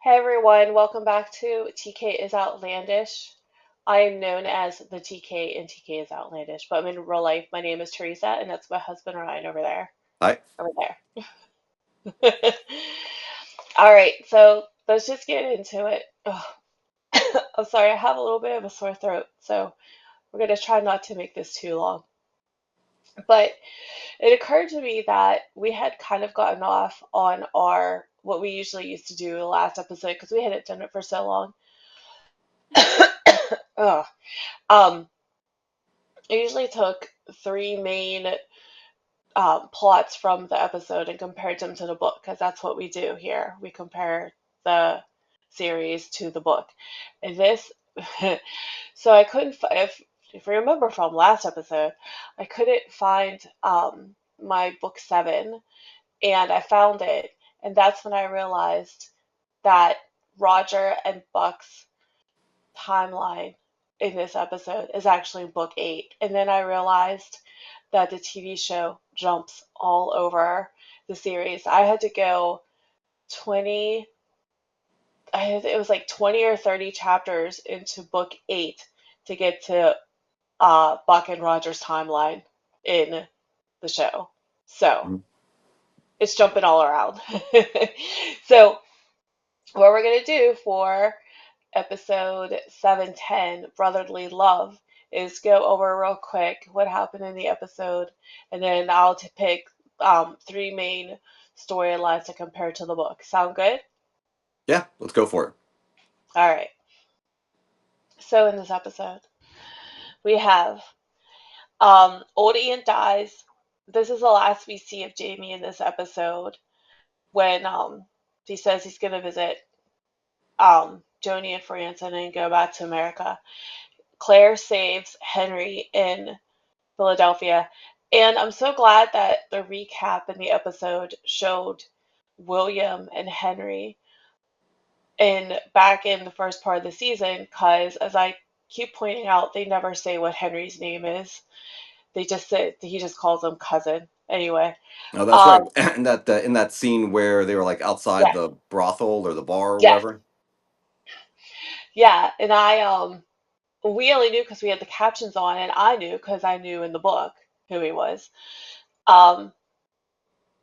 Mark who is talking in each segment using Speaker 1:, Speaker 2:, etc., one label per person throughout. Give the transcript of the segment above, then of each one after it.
Speaker 1: Hey everyone, welcome back to TK is Outlandish. I am known as the TK in TK is Outlandish, but in real life, my name is Teresa, and that's my husband Ryan over there.
Speaker 2: Hi.
Speaker 1: Over there. All right, so let's just get into it. Ugh. I'm sorry, I have a little bit of a sore throat, so we're going to try not to make this too long. But it occurred to me that we had kind of gotten off on our what we usually used to do the last episode because we hadn't done it for so long. Ugh. Um, I usually took three main plots from the episode and compared them to the book because that's what we do here. We compare the series to the book. And this, so I couldn't, if you remember from last episode, I couldn't find my book seven, and I found it, and that's when I realized that Roger and Buck's timeline in this episode is actually book eight. And then I realized that the TV show jumps all over the series. I had to go 20, it was like 20 or 30 chapters into book eight to get to Buck and Roger's timeline in the show. So
Speaker 2: Mhm.
Speaker 1: it's jumping all around. So, what we're going to do for episode 710, Brotherly Love, is go over real quick what happened in the episode, and then I'll pick three main storylines to compare to the book. Sound good?
Speaker 2: Yeah, let's go for it.
Speaker 1: All right. So in this episode, we have old Ian dies. This is the last we see of Jamie in this episode when he says he's going to visit Joni in France and then go back to America. Claire saves Henry in Philadelphia. And I'm so glad that the recap in the episode showed William and Henry back in the first part of the season, because as I keep pointing out, they never say what Henry's name is. They just say he just calls them cousin. Anyway,
Speaker 2: Oh, that's
Speaker 1: um,
Speaker 2: right. In that scene where they were like outside
Speaker 1: yeah,
Speaker 2: the brothel or the bar or
Speaker 1: yes,
Speaker 2: whatever.
Speaker 1: yeah, and we only knew because we had the captions on, and I knew because I knew in the book who he was. Um,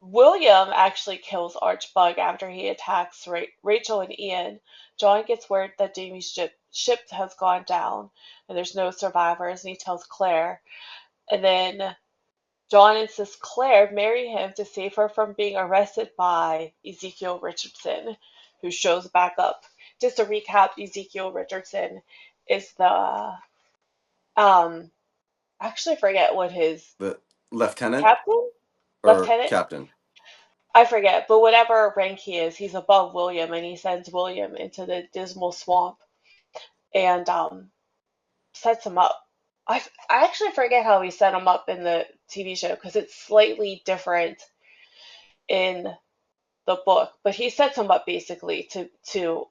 Speaker 1: William actually kills Archbug after he attacks Rachel and Ian. John gets word that Jamie's ship has gone down and there's no survivors, and he tells Claire. And then John insists Claire marry him to save her from being arrested by Ezekiel Richardson, who shows back up. Just to recap, Ezekiel Richardson is the I actually forget what his
Speaker 2: The lieutenant
Speaker 1: captain,
Speaker 2: or
Speaker 1: lieutenant.
Speaker 2: captain.
Speaker 1: I forget, but whatever rank he is, he's above William, and he sends William into the dismal swamp and sets him up. I actually forget how he set him up in the TV show because it's slightly different in the book, but he sets him up basically to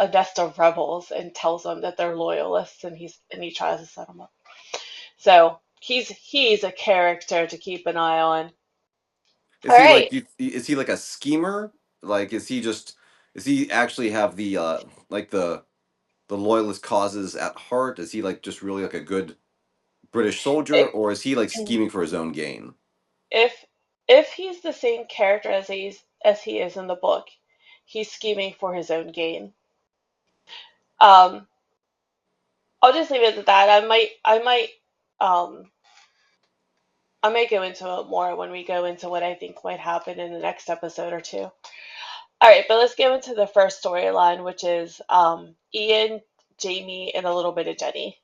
Speaker 1: a nest of rebels and tells them that they're loyalists, and he tries to set them up. So he's a character to keep an eye on. All
Speaker 2: Is he
Speaker 1: right.
Speaker 2: like is he like a schemer? Like is he actually have like the loyalist causes at heart? Is he like just really like a good British soldier,
Speaker 1: If
Speaker 2: or is he like scheming for his own gain?
Speaker 1: if if he's the same character as he is in the book, he's scheming for his own gain. Um, I'll just leave it at that. Um, I might go into it more when we go into what I think might happen in the next episode or two. All right, but let's go into the first storyline, which is Ian, Jamie, and a little bit of Jenny.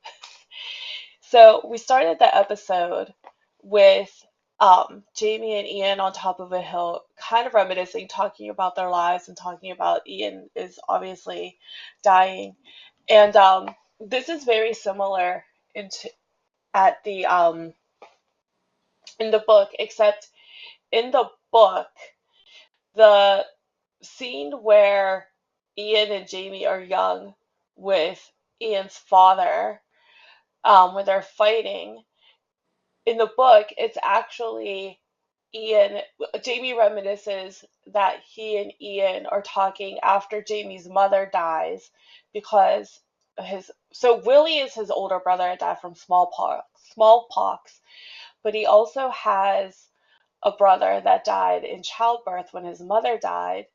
Speaker 1: So we started the episode with Jamie and Ian on top of a hill, kind of reminiscing, talking about their lives and talking about Ian is obviously dying. And this is very similar into at the in the book, except in the book, the scene where Ian and Jamie are young with Ian's father, when they're fighting, in the book, it's actually Ian, Jamie reminisces that he and Ian are talking after Jamie's mother dies because so Willie is his older brother that died from smallpox, but he also has a brother that died in childbirth when his mother died.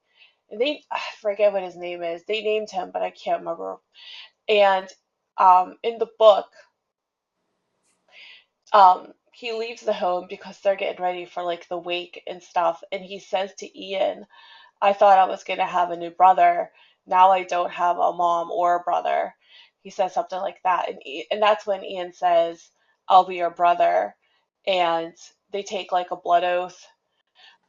Speaker 1: And I forget what his name is. They named him, but I can't remember. And in the book, he leaves the home because they're getting ready for like the wake and stuff. And he says to Ian, I thought I was going to have a new brother. Now I don't have a mom or a brother. He says something like that. And that's when Ian says, I'll be your brother. And they take like a blood oath.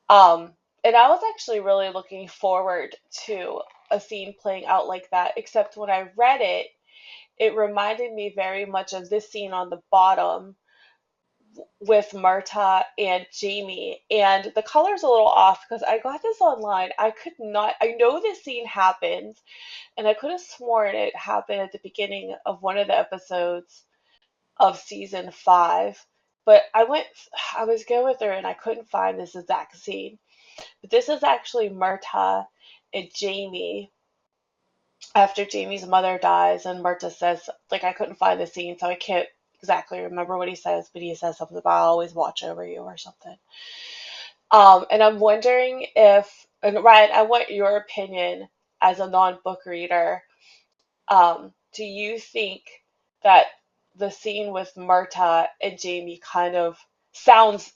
Speaker 1: Um, and I was actually really looking forward to a scene playing out like that, except when I read it, it reminded me very much of this scene on the bottom with Marta and Jamie. And the color's a little off because I got this online. I could not, I know this scene happened, and I could have sworn it happened at the beginning of one of the episodes of season 5. But I was going through and I couldn't find this exact scene. But this is actually Marta and Jamie after Jamie's mother dies, and Marta says, like, I couldn't find the scene, so I can't exactly remember what he says, but he says something about I'll always watch over you or something. And I'm wondering if, and Ryan, I want your opinion as a non-book reader. Do you think that the scene with Marta and Jamie kind of sounds,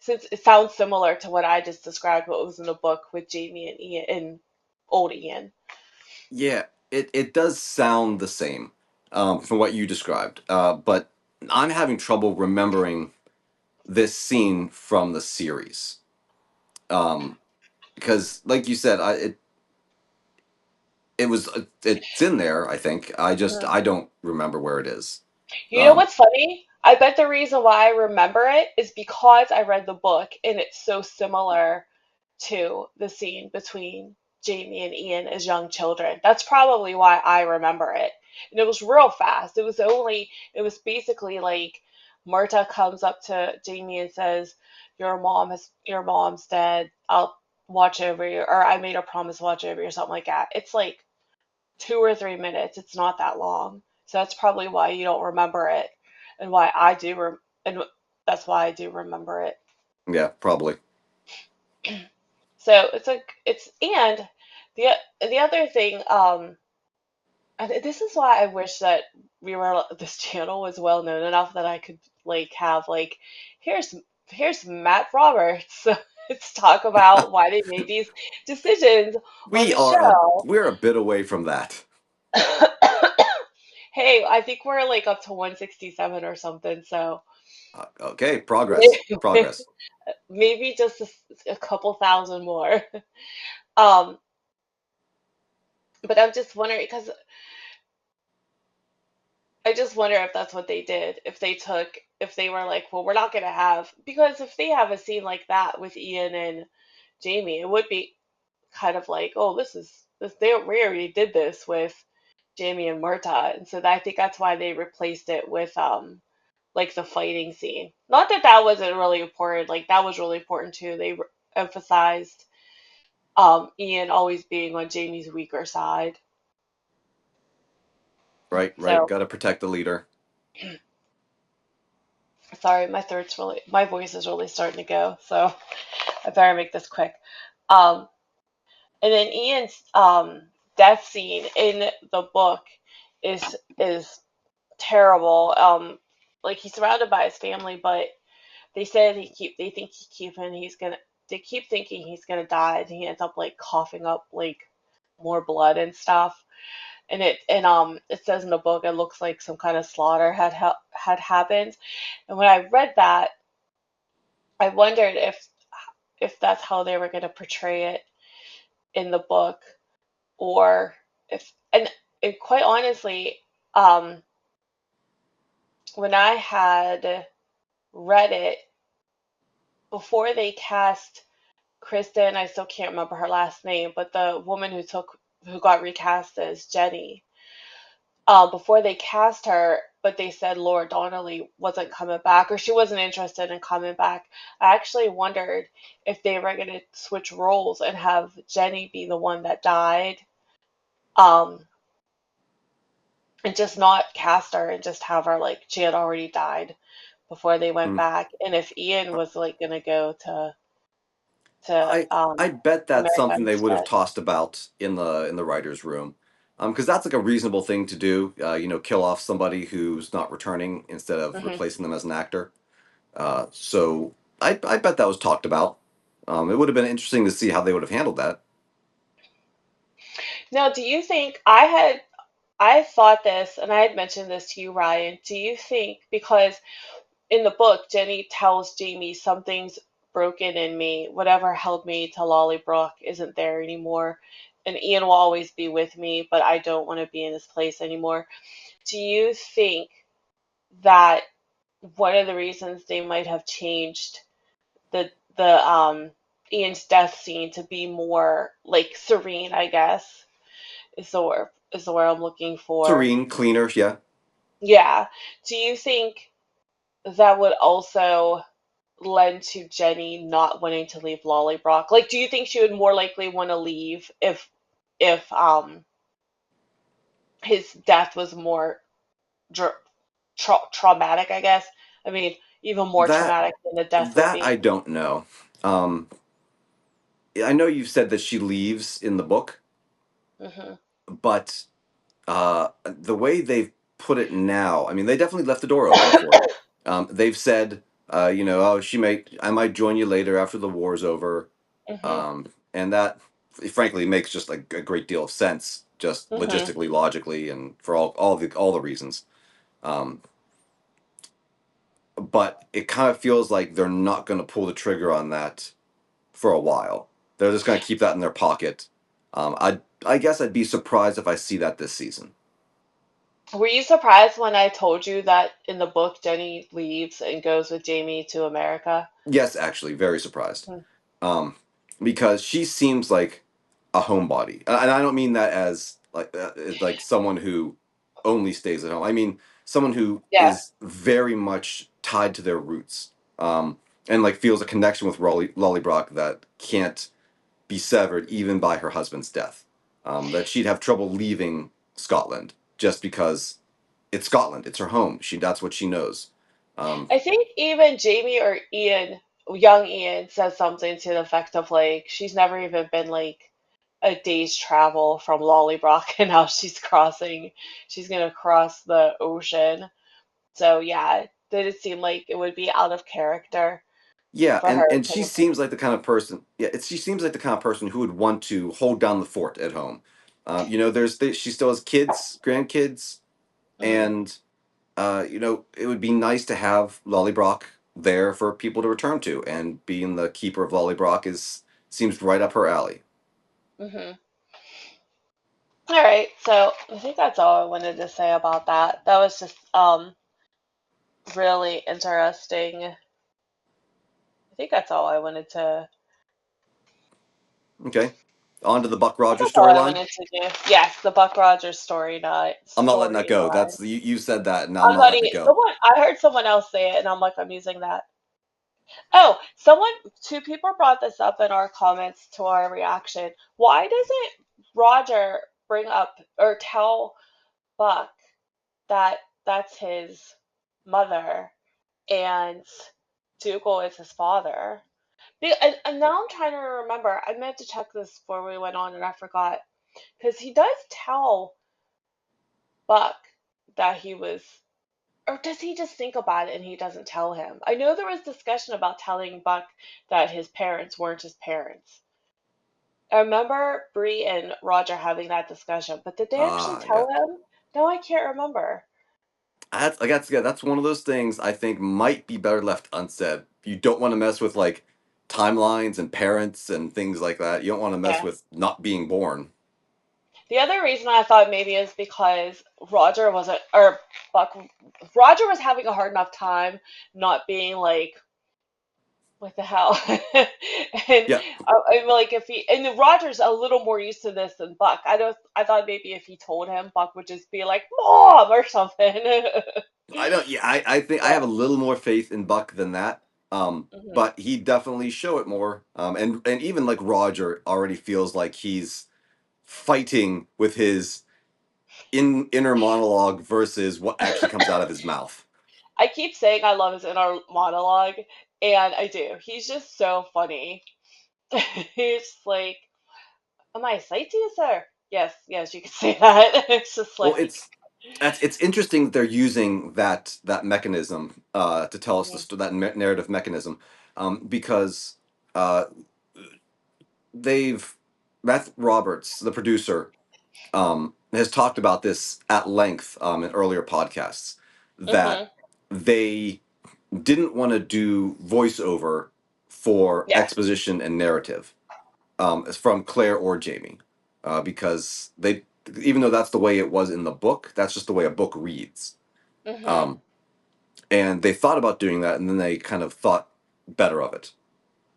Speaker 1: since it sounds similar to what I just described, what was in the book with Jamie and Ian and old Ian?
Speaker 2: Yeah, it does sound the same from what you described, but I'm having trouble remembering this scene from the series um, because, like you said, it's in there. I think I don't remember where it is.
Speaker 1: You know
Speaker 2: Um,
Speaker 1: what's funny? I bet the reason why I remember it is because I read the book and it's so similar to the scene between Jamie and Ian as young children. That's probably why I remember it. And it was real fast. It was basically like Marta comes up to Jamie and says, your mom's dead. I'll watch over you, or I made a promise to watch over you, or something like that. It's like 2 or 3 minutes. It's not that long. So that's probably why you don't remember it, and why I do, and that's why I do remember it.
Speaker 2: yeah, probably.
Speaker 1: So it's like and the the other thing, and this is why I wish that this channel was well known enough that I could like have like here's here's Matt Roberts. Let's talk about why they made these decisions on the show.
Speaker 2: We're a bit away from that.
Speaker 1: Hey, I think we're like up to 167 or something, so
Speaker 2: Okay, progress, progress.
Speaker 1: maybe just a couple thousand more. Um, but I'm just wondering because I just wonder if that's what they did. If they were like, well, we're not gonna have because if they have a scene like that with Ian and Jamie, it would be kind of like, oh, we already did this with Jamie and Murta, and so I think that's why they replaced it with like the fighting scene. Not that that wasn't really important. Like that was really important too. Emphasized Ian always being on Jamie's weaker side.
Speaker 2: Right, right.
Speaker 1: So
Speaker 2: Got to protect the leader.
Speaker 1: sorry, my voice is really starting to go. So I better make this quick. Um, and then Ian's death scene in the book is terrible. Like he's surrounded by his family, but they think they keep thinking he's gonna die, and he ends up like coughing up like more blood and stuff. It says in the book it looks like some kind of slaughter had happened. And when I read that, I wondered if that's how they were gonna portray it in the book, or if and quite honestly, um, when I had read it before they cast Kristen, I still can't remember her last name, but the woman who got recast as Jenny, before they cast her, but they said Laura Donnelly wasn't coming back, or she wasn't interested in coming back. I actually wondered if they were going to switch roles and have Jenny be the one that died, um, and just not cast her and just have her like she had already died before they went
Speaker 2: Hmm.
Speaker 1: back, and if Ian was like going to go to
Speaker 2: I bet that's
Speaker 1: America
Speaker 2: something they would have
Speaker 1: instead.
Speaker 2: tossed about in the writers' room, because that's like a reasonable thing to do. Kill off somebody who's not returning instead of
Speaker 1: Hmm.
Speaker 2: replacing them as an actor. So I bet that was talked about. It would have been interesting to see how they would have handled that.
Speaker 1: Now, do you think I thought this, and I had mentioned this to you, Ryan. Do you think because in the book, Jenny tells Jamie something's broken in me. Whatever held me to Lollybrook isn't there anymore. And Ian will always be with me, but I don't want to be in his place anymore. Do you think that one of the reasons they might have changed the Ian's death scene to be more like serene, I guess, is the word I'm looking for.
Speaker 2: Serene, cleaner, yeah.
Speaker 1: Yeah. Do you think that would also lend to Jenny not wanting to leave Lollybrock? Like, do you think she would more likely want to leave if his death was more dra- traumatic? I guess. I mean, even more
Speaker 2: That
Speaker 1: traumatic than the death would
Speaker 2: that
Speaker 1: be.
Speaker 2: I don't know. Um, I know you've said that she leaves in the book,
Speaker 1: Hmm.
Speaker 2: but the way they've put it now, I mean, they definitely left the door open for it. They've said, oh, I might join you later after the war's over,
Speaker 1: Hmm.
Speaker 2: and that, frankly, makes just like a great deal of sense, just
Speaker 1: Hmm.
Speaker 2: logistically, logically, and for all the reasons. Um, but it kind of feels like they're not going to pull the trigger on that for a while. They're just going to keep that in their pocket. I guess I'd be surprised if I see that this season.
Speaker 1: Were you surprised when I told you that in the book Jenny leaves and goes with Jamie to America?
Speaker 2: Yes, actually, very surprised. Um, because she seems like a homebody, and I don't mean that as like someone who only stays at home. I mean someone who
Speaker 1: Yeah.
Speaker 2: is very much tied to their roots, and like feels a connection with Lollybrock that can't be severed even by her husband's death. That she'd have trouble leaving Scotland just because it's Scotland, it's her home. That's what she knows. Um,
Speaker 1: I think even Jamie or Ian, young Ian, says something to the effect of like she's never even been like a day's travel from Lollybrock, and now she's gonna cross the ocean. So yeah, did it seem like it would be out of character
Speaker 2: Yeah,
Speaker 1: for
Speaker 2: and
Speaker 1: her
Speaker 2: and
Speaker 1: to
Speaker 2: she seems like the kind of person. Yeah, she seems like the kind of person who would want to hold down the fort at home. She still has kids, grandkids,
Speaker 1: mm,
Speaker 2: and it would be nice to have Lollybrock there for people to return to, and being the keeper of Lollybrock is seems right up her alley.
Speaker 1: hmm. All right, so I think that's all I wanted to say about that. That was just really interesting. I think that's all I wanted to.
Speaker 2: Okay, on to the Buck
Speaker 1: I think
Speaker 2: Rogers
Speaker 1: that's all I
Speaker 2: storyline.
Speaker 1: wanted to do. Yes, the Buck Rogers
Speaker 2: I'm not letting that go.
Speaker 1: storyline.
Speaker 2: You said that, and I'm
Speaker 1: I'm
Speaker 2: not letting it
Speaker 1: letting
Speaker 2: go.
Speaker 1: someone. I heard someone else say it, and I'm like, I'm using that. Oh, two people brought this up in our comments to our reaction. Why doesn't Roger bring up or tell Buck that that's his mother and Dougal is his father? And now I'm trying to remember. I meant to check this before we went on, and I forgot because he does tell Buck that he was, or does he just think about it and he doesn't tell him? I know there was discussion about telling Buck that his parents weren't his parents. I remember Bree and Roger having that discussion, but did they actually
Speaker 2: Ah, yeah.
Speaker 1: tell him? No, I can't remember.
Speaker 2: That's one of those things I think might be better left unsaid. You don't want to mess with like timelines and parents and things like that. You don't want to mess
Speaker 1: Yeah.
Speaker 2: with not being born.
Speaker 1: The other reason I thought maybe is because Roger wasn't, or Buck, Roger was having a hard enough time not being like what the hell? And
Speaker 2: Yeah,
Speaker 1: I'm like, if he and Roger's a little more used to this than Buck. I thought maybe if he told him, Buck would just be like, "Mom" or something.
Speaker 2: I don't. Yeah, I think I have a little more faith in Buck than that.
Speaker 1: Hmm.
Speaker 2: But he definitely show it more. And even like Roger already feels like he's fighting with his inner monologue versus what actually comes out of his mouth.
Speaker 1: I keep saying I love his inner monologue, and I do. He's just so funny. He's like, "Am I a sightseer, sir?" Yes, yes, you can say that. It's just
Speaker 2: Well,
Speaker 1: like,
Speaker 2: it's interesting that they're using that mechanism to tell us
Speaker 1: mhm,
Speaker 2: narrative mechanism, because uh, they've Matt Roberts, the producer, has talked about this at length in earlier podcasts that
Speaker 1: mhm,
Speaker 2: they didn't want to do voiceover for
Speaker 1: yeah,
Speaker 2: exposition and narrative from Claire or Jamie, because they, even though that's the way it was in the book, that's just the way a book reads.
Speaker 1: mhm,
Speaker 2: Um, and they thought about doing that, and then they kind of thought better of it.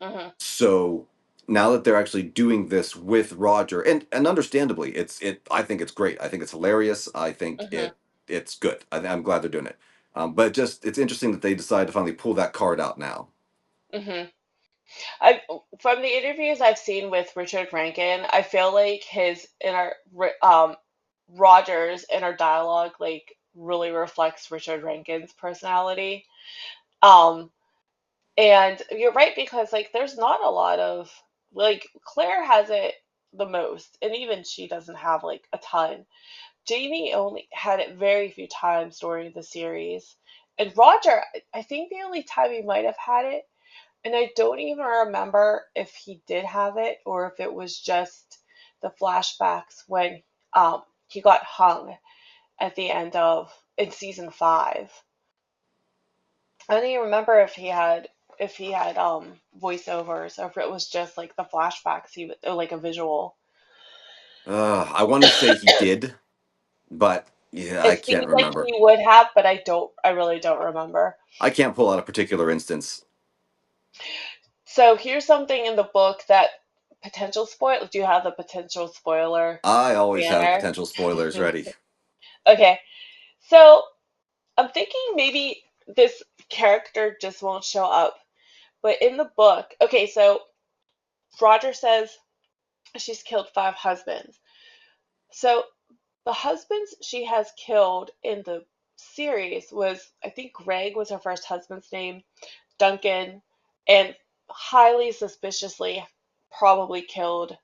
Speaker 1: mhm,
Speaker 2: So now that they're actually doing this with Roger, and understandably, I think it's great. I think it's hilarious. I think
Speaker 1: mhm,
Speaker 2: it's good. I'm glad they're doing it. But it's interesting that they decided to finally pull that card out now.
Speaker 1: mhm. I From the interviews I've seen with Richard Rankin, I feel like his Roger's inner dialogue like really reflects Richard Rankin's personality. Um, and you're right because like there's not a lot of like Claire has it the most, and even she doesn't have like a ton. Jamie only had it very few times during the series, and Roger, I think the only time he might have had it, and I don't even remember if he did have it or if it was just the flashbacks when he got hung at the end of in season 5. I don't even remember if he had voiceovers or if it was just like the flashbacks or like a visual.
Speaker 2: I want to say he did, but yeah, I
Speaker 1: It
Speaker 2: can't
Speaker 1: seems like
Speaker 2: remember.
Speaker 1: he would have, but I really don't remember.
Speaker 2: I can't pull out a particular instance.
Speaker 1: So here's something in the book that potential spoil. Do you have the potential spoiler
Speaker 2: I always have
Speaker 1: banner?
Speaker 2: potential spoilers ready.
Speaker 1: Okay, so I'm thinking maybe this character just won't show up. But in the book, okay, so Roger says she's killed 5 husbands. So the husbands she has killed in the series was, I think Greg was her first husband's name, Duncan, and highly suspiciously probably killed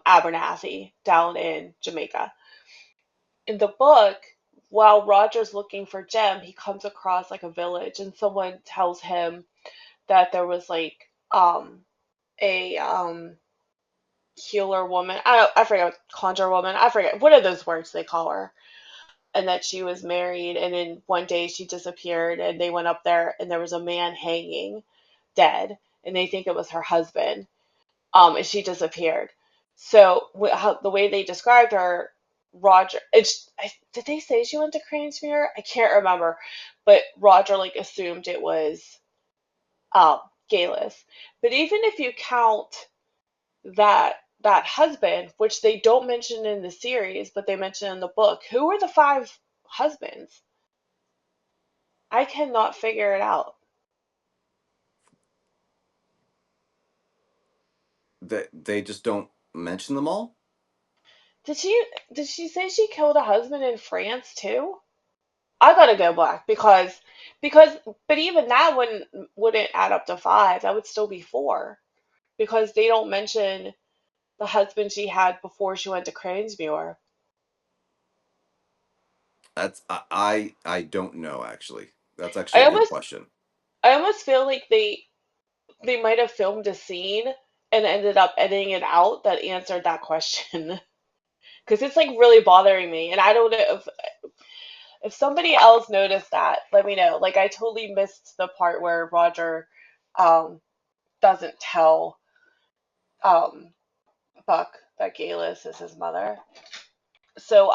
Speaker 1: Abernathy down in Jamaica. In the book, while Roger's looking for Jem, he comes across like a village, and someone tells him that there was like a healer woman. I forget, conjure woman. I forget what are those words they call her, and that she was married, and then one day she disappeared, and they went up there, and there was a man hanging, dead, and they think it was her husband. And she disappeared. So the way they described her, Roger, did they say she went to Cranesmere? I can't remember, but Roger like assumed it was um, Galus. But even if you count that husband, which they don't mention in the series, but they mention in the book, who were the 5 husbands? I cannot figure it out.
Speaker 2: They just don't mention them all.
Speaker 1: Did she did she say she killed a husband in France too? I gotta go back because but even that wouldn't add up to 5. That would still be 4 because they don't mention the husband she had before she went to Cranesmuir.
Speaker 2: That's I don't know actually. That's actually
Speaker 1: I
Speaker 2: a good
Speaker 1: almost
Speaker 2: question.
Speaker 1: I almost feel like they might have filmed a scene and ended up editing it out that answered that question because it's like really bothering me, and I don't know if somebody else noticed that. Let me know. Like I totally missed the part where Roger um, doesn't tell um, Buck that Galus is his mother. So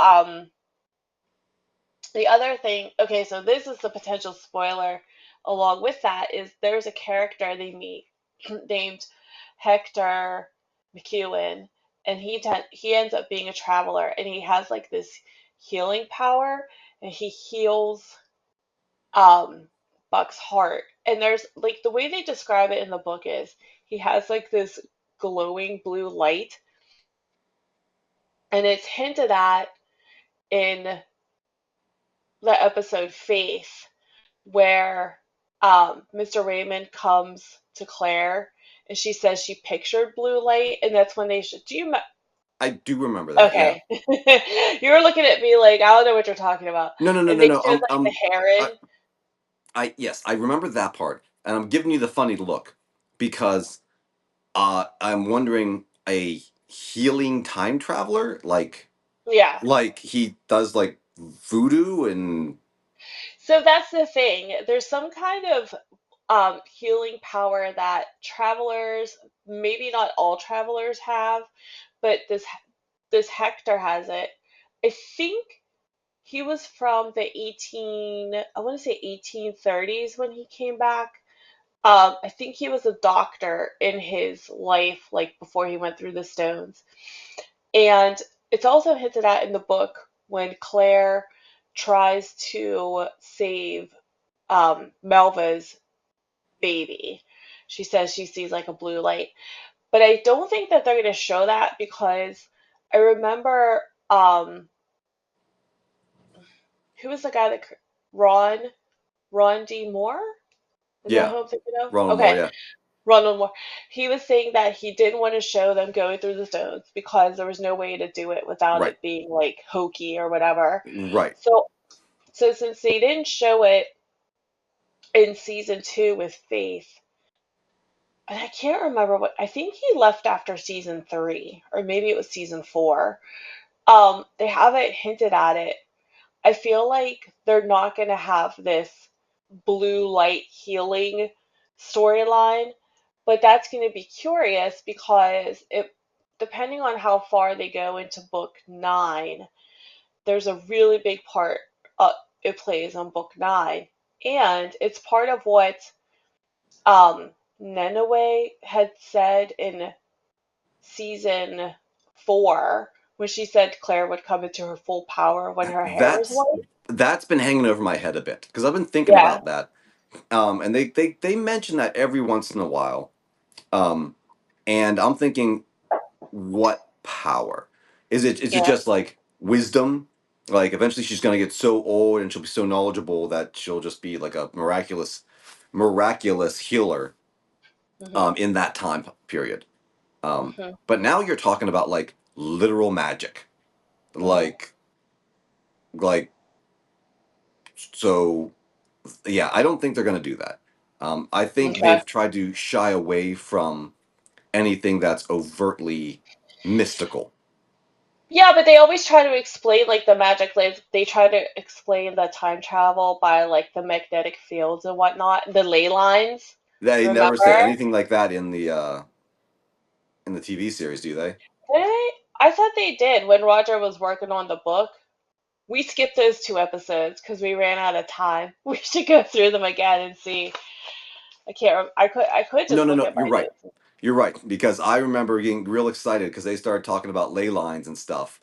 Speaker 1: the other thing, okay, so this is the potential spoiler. along with that is there's a character they meet named Hector McEwen, and he ends up being a traveler, and he has like this healing power, and he heals um Buck's heart. And there's like the way they describe it in the book is he has like this glowing blue light, and it's hinted at in the episode Faith, where Mr. Raymond comes to Claire and she says she pictured blue light, and that's when they should.
Speaker 2: I do remember that. Yeah.
Speaker 1: Okay, you were looking at me like I don't know what you're talking about,
Speaker 2: No, no, no,
Speaker 1: and
Speaker 2: no,
Speaker 1: they
Speaker 2: no.
Speaker 1: showed like the
Speaker 2: I,
Speaker 1: heron.
Speaker 2: yes, I remember that part, and I'm giving you the funny look because I'm wondering a healing time traveler,
Speaker 1: Yeah,
Speaker 2: like he does like voodoo and
Speaker 1: so that's the thing. There's some kind of healing power that travelers, maybe not all travelers have, but this Hector has it. I think he was from the I want to say 1830s when he came back. I think he was a doctor in his life, like before he went through the stones. And it's also hinted at in the book when Claire tries to save Melva's baby. She says she sees like a blue light. But I don't think that they're going to show that because I remember who was the guy that Ron D. Moore? Is that
Speaker 2: yeah,
Speaker 1: who I'm thinking of?
Speaker 2: Ronald Moore.
Speaker 1: Okay,
Speaker 2: Yeah,
Speaker 1: Ronald Moore. He was saying that he didn't want to show them going through the stones because there was no way to do it without
Speaker 2: right,
Speaker 1: it being like hokey or whatever.
Speaker 2: right.
Speaker 1: So, so since they didn't show it in season 2 with Faith, and I can't remember what I think he left after season 3, or maybe it was season 4. They haven't hinted at it. I feel like they're not going to have this blue light healing storyline, but that's going to be curious because it, depending on how far they go into book 9, there's a really big part it plays on book 9, and it's part of what um, Nenaway had said in season 4 when she said Claire would come into her full power when her hair was
Speaker 2: That's
Speaker 1: white.
Speaker 2: that's been hanging over my head a bit because I've been thinking
Speaker 1: Yeah.
Speaker 2: about that. And they mention that every once in a while. Um, and I'm thinking, what power is it
Speaker 1: Yeah.
Speaker 2: just like wisdom, like eventually she's going to get so old and she'll be so knowledgeable that she'll just be like a miraculous healer
Speaker 1: Mhm.
Speaker 2: in that time period.
Speaker 1: Mhm.
Speaker 2: But now you're talking about like literal magic,
Speaker 1: Mhm.
Speaker 2: like like so yeah, I don't think they're going to do that. I think
Speaker 1: Okay.
Speaker 2: they've tried to shy away from anything that's overtly mystical.
Speaker 1: Yeah, but they always try to explain like the magic like they try to explain the time travel by like the magnetic fields and whatnot, the ley lines.
Speaker 2: They never say
Speaker 1: Remember?
Speaker 2: anything like that in the TV series, do they?
Speaker 1: Did they? I thought they did when Roger was working on the book. We skipped those 2 episodes because we ran out of time. We should go through them again and see. I can't. I could
Speaker 2: No,
Speaker 1: just
Speaker 2: no,
Speaker 1: look
Speaker 2: no.
Speaker 1: at
Speaker 2: You're
Speaker 1: my
Speaker 2: right.
Speaker 1: notes.
Speaker 2: You're right because I remember getting real excited because they started talking about ley lines and stuff,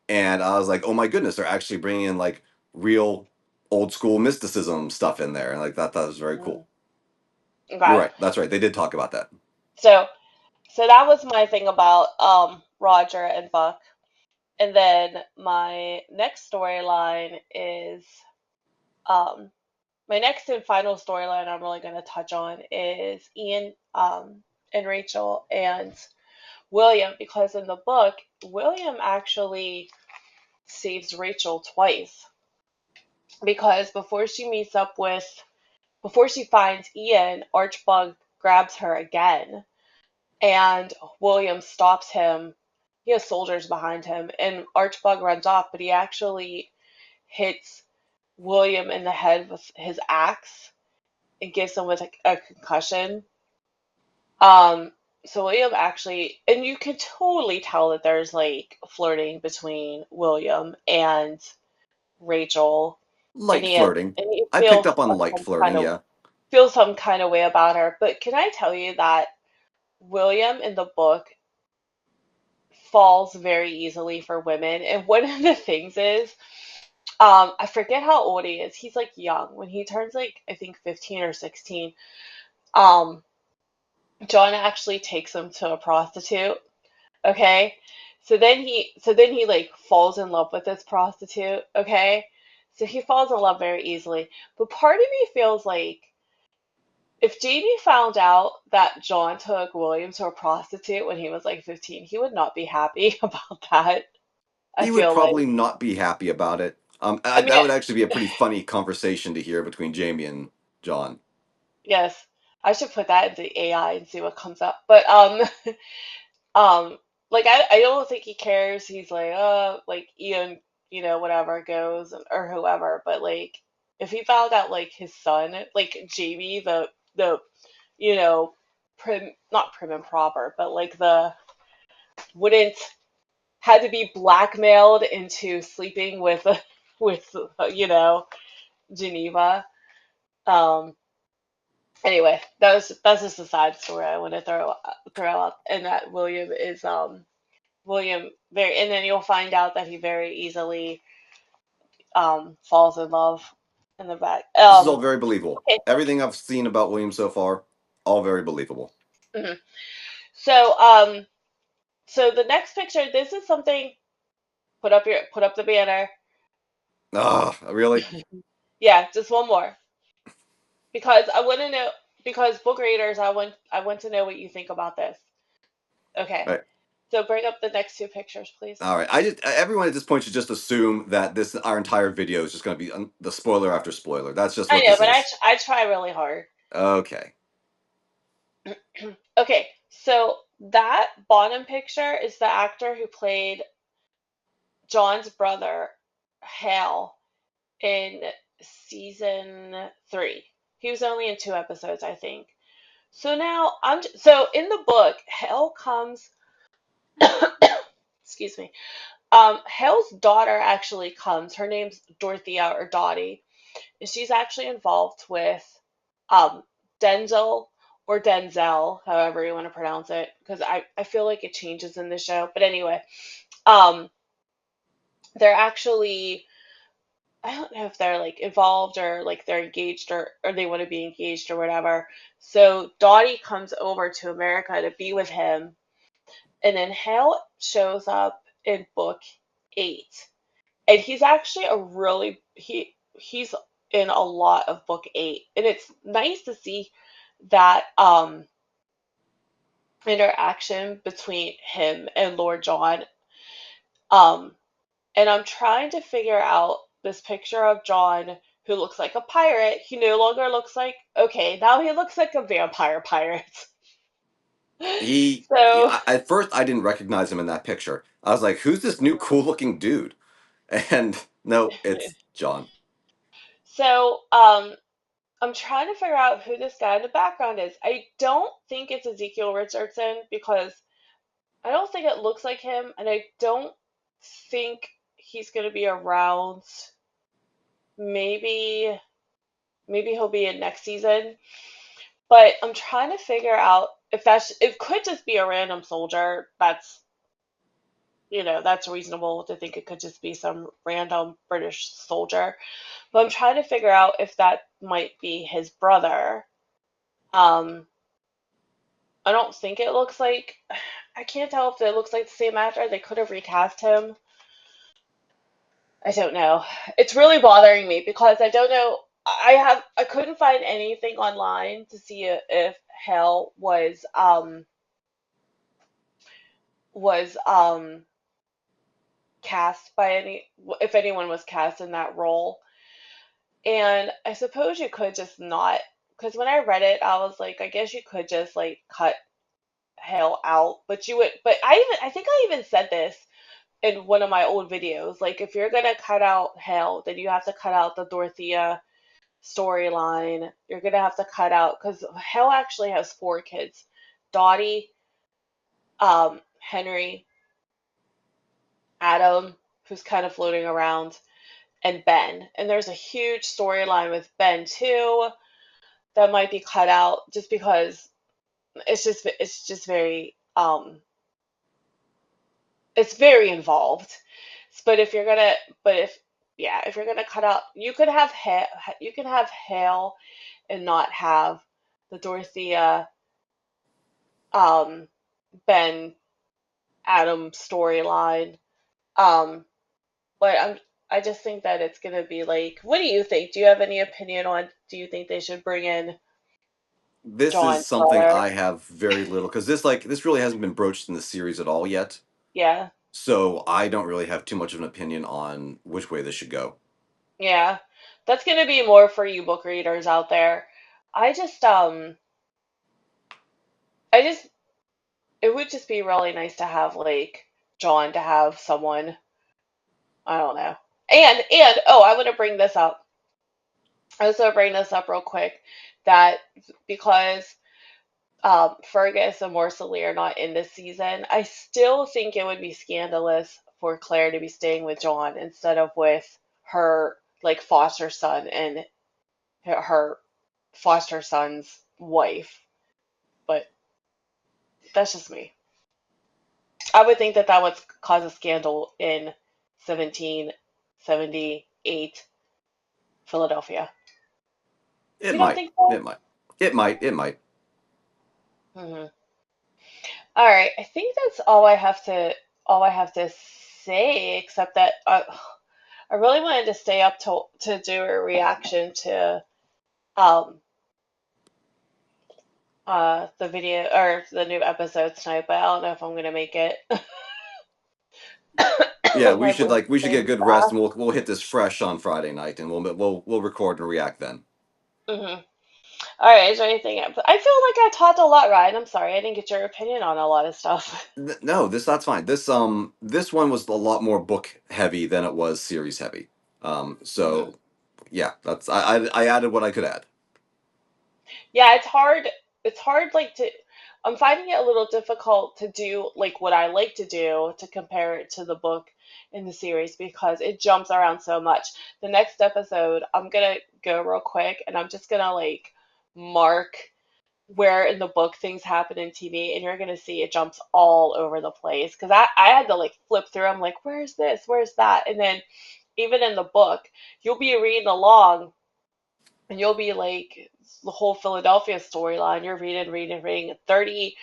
Speaker 2: and I was like, "Oh my goodness, they're actually bringing in like real old school mysticism stuff in there," and like that was very
Speaker 1: Mm.
Speaker 2: cool. You're
Speaker 1: Okay.
Speaker 2: right. That's right. They did talk about that.
Speaker 1: So so that was my thing about Roger and Buck. And then um my next and final storyline I'm really going to touch on is Ian and Rachel and William, because in the book William actually saves Rachel twice, because before she finds Ian, Archibald grabs her again, and William stops him. He has soldiers behind him, and Archibald runs off, but he actually hits William in the head with his axe and gives him with a concussion. Um, so William actually, and you can totally tell that there's like flirting between William and Rachel,
Speaker 2: Light flirting.
Speaker 1: and he
Speaker 2: I picked
Speaker 1: feels
Speaker 2: up on light
Speaker 1: some kind
Speaker 2: flirting.
Speaker 1: of
Speaker 2: Yeah.
Speaker 1: feel some kind of way about her. But can I tell you that William in the book falls very easily for women? And one of the things is, I forget how old he is. He's like young. When he turns like I think 15 or 16, um, John actually takes him to a prostitute. Okay. So then he like falls in love with this prostitute. Okay. So he falls in love very easily. But part of me feels like if Jamie found out that John took William to a prostitute when he was like 15, he would not be happy about that. I
Speaker 2: He would
Speaker 1: feel like.
Speaker 2: probably not be happy about it.
Speaker 1: I mean,
Speaker 2: That would actually be a pretty funny conversation to hear between Jamie and John.
Speaker 1: yes, I should put that into AI and see what comes up. But um, like I don't think he cares. He's like, like Ian, whatever goes or whoever. But like, if he found out like his son, like Jamie, the you know, not prim and proper, but like the wouldn't had to be blackmailed into sleeping with with Geneva. Um, anyway, that's just a side story I want to throw out, and that William very, and then you'll find out that he very easily falls in love in the back.
Speaker 2: This is all very believable.
Speaker 1: Okay.
Speaker 2: Everything I've seen about William so far, all very believable.
Speaker 1: Mhm. So the next picture, this is something. Put up the banner.
Speaker 2: Ah, really?
Speaker 1: Yeah, just one more because I want to know, because book readers, I want to know what you think about this. Okay,
Speaker 2: Right.
Speaker 1: so bring up the next two pictures, please.
Speaker 2: All right. I just everyone at this point should just assume that this our entire video is just going to be the spoiler after spoiler. That's just
Speaker 1: I
Speaker 2: what
Speaker 1: know,
Speaker 2: this
Speaker 1: but I
Speaker 2: is.
Speaker 1: I try really hard.
Speaker 2: Okay.
Speaker 1: Okay, so that bottom picture is the actor who played John's brother, Hal, in season 3. He was only in 2 episodes, I think. So now so in the book, Hal comes. Excuse me. Hale's daughter actually comes. Her name's Dorothea or Dottie, and she's actually involved with um, Denzel or Denzel, however you want to pronounce it, because I feel like it changes in the show. But anyway, um, they're actually, I don't know if they're like involved or like they're engaged or they want to be engaged or whatever. So Dottie comes over to America to be with him, and then Hale shows up in book 8. And he's actually a really he's in a lot of book 8, and it's nice to see that interaction between him and Lord John. um and I'm trying to figure out this picture of John who looks like a pirate. He no longer looks like, okay, now he looks like a vampire pirate. So
Speaker 2: At first I didn't recognize him in that picture. I was like, "Who's this new cool looking dude?" And no, it's John.
Speaker 1: so I'm trying to figure out who this guy in the background is. I don't think it's Ezekiel Richardson because I don't think it looks like him, and I don't think he's going to be around. Maybe, maybe he'll be in next season, but I'm trying to figure out if it could just be a random soldier. That's reasonable to think it could just be some random British soldier. But I'm trying to figure out if that might be his brother. Um, I don't think it looks like. I can't tell if it looks like the same actor. They could have recast him. I don't know. It's really bothering me because I don't know. I couldn't find anything online to see if Hell was cast by any if anyone was cast in that role. And I suppose you could just not, because when I read it, I was like, I guess you could just like cut Hell out, but you would. But I think I even said this in one of my old videos. Like, if you're gonna cut out Hell, then you have to cut out the Dorothea storyline. You're gonna have to cut out because Hell actually has 4 kids: Dottie, Henry, Adam, who's kind of floating around, and Ben. And there's a huge storyline with Ben too. that might be cut out just because it's just very it's very involved. But if you're gonna, but if yeah, if you're gonna cut out, you can have Hale and not have the Dorothea um, Ben Adam storyline. Um, but I just think that it's gonna be like, what do you think? Do you have any opinion on? Do you think they should bring in
Speaker 2: This is
Speaker 1: John's
Speaker 2: something
Speaker 1: brother?
Speaker 2: I have very little because this really hasn't been broached in the series at all yet.
Speaker 1: Yeah,
Speaker 2: So I don't really have too much of an opinion on which way this should go.
Speaker 1: yeah, that's gonna be more for you book readers out there. I just I just it would just be really nice to have like John to have someone, I don't know. And oh, I want to bring this up. I also bring this up real quick that because Fergus and Morsley are not in this season, I still think it would be scandalous for Claire to be staying with John instead of with her like foster son and her foster son's wife. But that's just me. I would think that that would cause a scandal in 1778 Philadelphia.
Speaker 2: It
Speaker 1: You don't
Speaker 2: might.
Speaker 1: think so?
Speaker 2: It might. It might. It might.
Speaker 1: Hmm. All right, I think that's all I have to say. Except that I really wanted to stay up to do a reaction to um the video or the new episode tonight, but I don't know if I'm gonna make it.
Speaker 2: Yeah,
Speaker 1: My brain's
Speaker 2: we should get
Speaker 1: going
Speaker 2: good rest, and
Speaker 1: fast.
Speaker 2: we'll hit this fresh on Friday night, and we'll record and react then.
Speaker 1: Hmm. All right, is there anything else? I feel like I talked a lot, Ryan. I'm sorry, I didn't get your opinion on a lot of stuff.
Speaker 2: No, that's fine. This one was a lot more book heavy than it was series heavy.
Speaker 1: Hmm.
Speaker 2: So yeah, I added what I could add.
Speaker 1: Yeah, it's hard. It's hard, like to. I'm finding it a little difficult to do like what I like to do to compare it to the book in the series because it jumps around so much. The next episode, I'm gonna go real quick and I'm just gonna like mark where in the book things happen in TV, and you're gonna see it jumps all over the place because I had to like flip through. I'm like, where's this? Where's that? And then even in the book, you'll be reading along and you'll be like the whole Philadelphia storyline. You're reading 30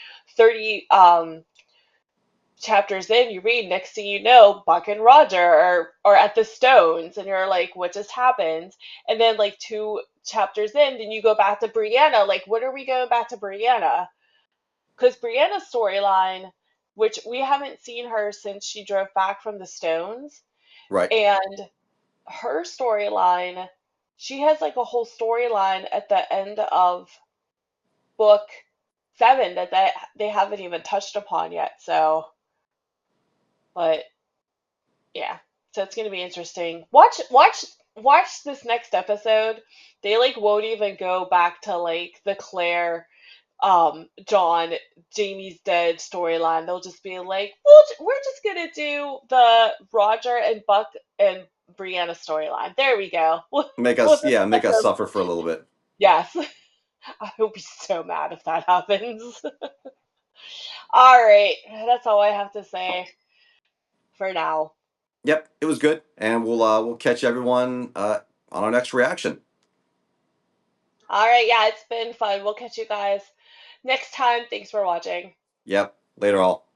Speaker 1: chapters in, you read, next thing you know, Buck and Roger are at the Stones, and you're like, what just happened? And then like two chapters in, then you go back to Brianna. Like, what are we going back to Brianna? Because Brianna's storyline, which we haven't seen her since she drove back from the Stones,
Speaker 2: Right.
Speaker 1: and her storyline, she has like a whole storyline at the end of book 7 that they haven't even touched upon yet. So, but yeah, so it's gonna be interesting. Watch this next episode. They like won't even go back to like the Claire, John, Jamie's dead storyline. They'll just be like, we're just gonna do the Roger and Buck and Brianna storyline. There we go. We'll just
Speaker 2: Make
Speaker 1: let
Speaker 2: us
Speaker 1: them.
Speaker 2: suffer for a little bit.
Speaker 1: Yes, I will be so mad if that happens. All right, that's all I have to say for now.
Speaker 2: Yep, it was good, and we'll catch everyone on our next reaction.
Speaker 1: All right, yeah, it's been fun. We'll catch you guys next time. Thanks for watching.
Speaker 2: Yep, later all.